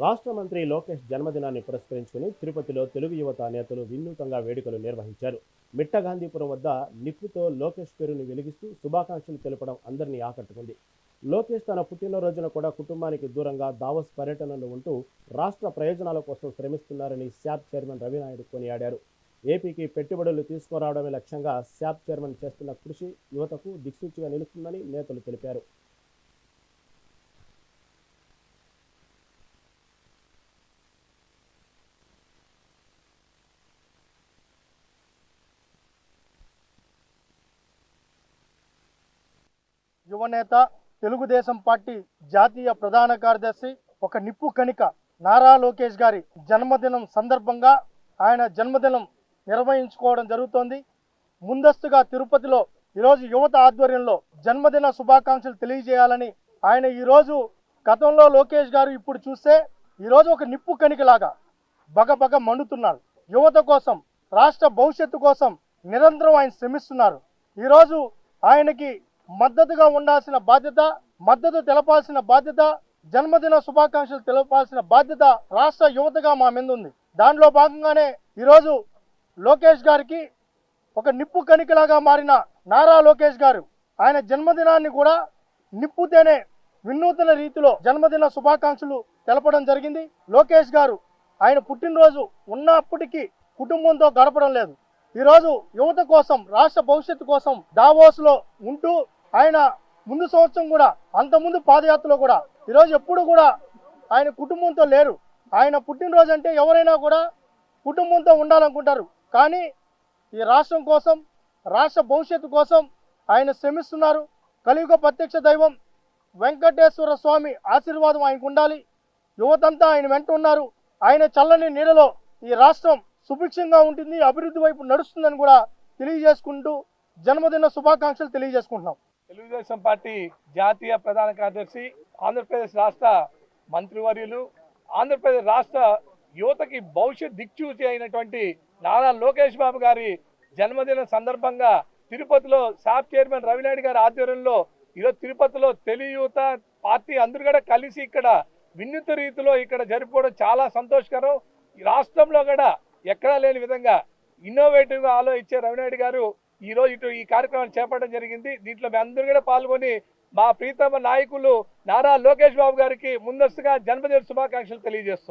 రాష్ట్ర మంత్రి లోకేష్ జన్మదినాన్ని పురస్కరించుకుని తిరుపతిలో తెలుగు యువత నేతలు వినూతంగా వేడుకలు నిర్వహించారు. మిట్టగాంధీపురం వద్ద నిప్పుతో లోకేష్ పేరును వెలిగిస్తూ శుభాకాంక్షలు తెలపడం అందరినీ ఆకట్టుకుంది. లోకేష్ తన పుట్టినరోజున కూడా కుటుంబానికి దూరంగా దావోస్ పర్యటనలో ఉంటూ రాష్ట్ర ప్రయోజనాల కోసం శ్రమిస్తున్నారని శాప్ చైర్మన్ రవినాయుడు కొనియాడారు. ఏపీకి పెట్టుబడులు తీసుకురావడమే లక్ష్యంగా శాప్ చైర్మన్ చేస్తున్న కృషి యువతకు దిక్సూచిగా నిలుస్తుందని నేతలు తెలిపారు. యువనేత తెలుగుదేశం పార్టీ జాతీయ ప్రధాన కార్యదర్శి ఒక నిప్పు కణిక నారా లోకేష్ గారి జన్మదినం సందర్భంగా ఆయన జన్మదినం నిర్వహించుకోవడం జరుగుతోంది. ముందస్తుగా తిరుపతిలో ఈరోజు యువత ఆధ్వర్యంలో జన్మదిన శుభాకాంక్షలు తెలియజేయాలని ఆయన ఈరోజు గతంలో లోకేష్ గారు ఇప్పుడు చూస్తే ఈరోజు ఒక నిప్పు కణికలాగా బగబగ మండుతున్నారు. యువత కోసం, రాష్ట్ర భవిష్యత్తు కోసం నిరంతరం ఆయన శ్రమిస్తున్నారు. ఈరోజు ఆయనకి మద్దతుగా ఉండాల్సిన బాధ్యత, మద్దతు తెలపాల్సిన బాధ్యత, జన్మదిన శుభాకాంక్షలు తెలపాల్సిన బాధ్యత రాష్ట్ర యువతగా మా మీద ఉంది. దానిలో భాగంగానే ఈరోజు లోకేష్ గారికి ఒక నిప్పు కణికలాగా మారిన నారా లోకేష్ గారు ఆయన జన్మదినాన్ని కూడా నిప్పుతేనే వినూతన రీతిలో జన్మదిన శుభాకాంక్షలు తెలపడం జరిగింది. లోకేష్ గారు ఆయన పుట్టినరోజు ఉన్నప్పటికీ కుటుంబంతో గడపడం లేదు. ఈరోజు యువత కోసం, రాష్ట్ర భవిష్యత్తు కోసం దావోస్లో ఉంటూ ఆయన ముందు సంవత్సరం కూడా, అంతకుముందు పాదయాత్రలో కూడా, ఈరోజు ఎప్పుడు కూడా ఆయన కుటుంబంతో లేరు. ఆయన పుట్టినరోజు అంటే ఎవరైనా కూడా కుటుంబంతో ఉండాలనుకుంటారు. కానీ ఈ రాష్ట్రం కోసం, రాష్ట్ర భవిష్యత్తు కోసం ఆయన శ్రమిస్తున్నారు. కలియుగ ప్రత్యక్ష దైవం వెంకటేశ్వర స్వామి ఆశీర్వాదం ఆయనకు ఉండాలి. యువతంతా ఆయన వెంట ఉన్నారు. ఆయన చల్లని నీడలో ఈ రాష్ట్రం సుభిక్షంగా ఉంటుంది, అభివృద్ధి వైపు నడుస్తుందని కూడా తెలియజేసుకుంటూ జన్మదిన శుభాకాంక్షలు తెలియజేసుకుంటున్నాం. తెలుగుదేశం పార్టీ జాతీయ ప్రధాన కార్యదర్శి, ఆంధ్రప్రదేశ్ రాష్ట్ర మంత్రివర్యులు, ఆంధ్రప్రదేశ్ రాష్ట్ర యువతకి భవిష్యత్ దిక్చూచి అయినటువంటి నారా లోకేష్ బాబు గారి జన్మదిన సందర్భంగా తిరుపతిలో శాప్ చైర్మన్ రవినాయుడు గారి ఆధ్వర్యంలో ఈరోజు తిరుపతిలో తెలుగు యువత పార్టీ అందరూ కూడా కలిసి ఇక్కడ వినూత్న రీతిలో ఇక్కడ జరుపుకోవడం చాలా సంతోషకరం. ఈ రాష్ట్రంలో కూడా ఎక్కడా లేని విధంగా ఇన్నోవేటివ్గా ఆలోచించే రవినాయుడు గారు ఈరోజు ఈ కార్యక్రమాన్ని చేపట్టడం జరిగింది. దీంట్లో మేము అందరూ కూడా పాల్గొని మా ప్రీతమ నాయకులు నారా లోకేష్ బాబు గారికి ముందస్తుగా జన్మదిన శుభాకాంక్షలు తెలియజేస్తున్నాం.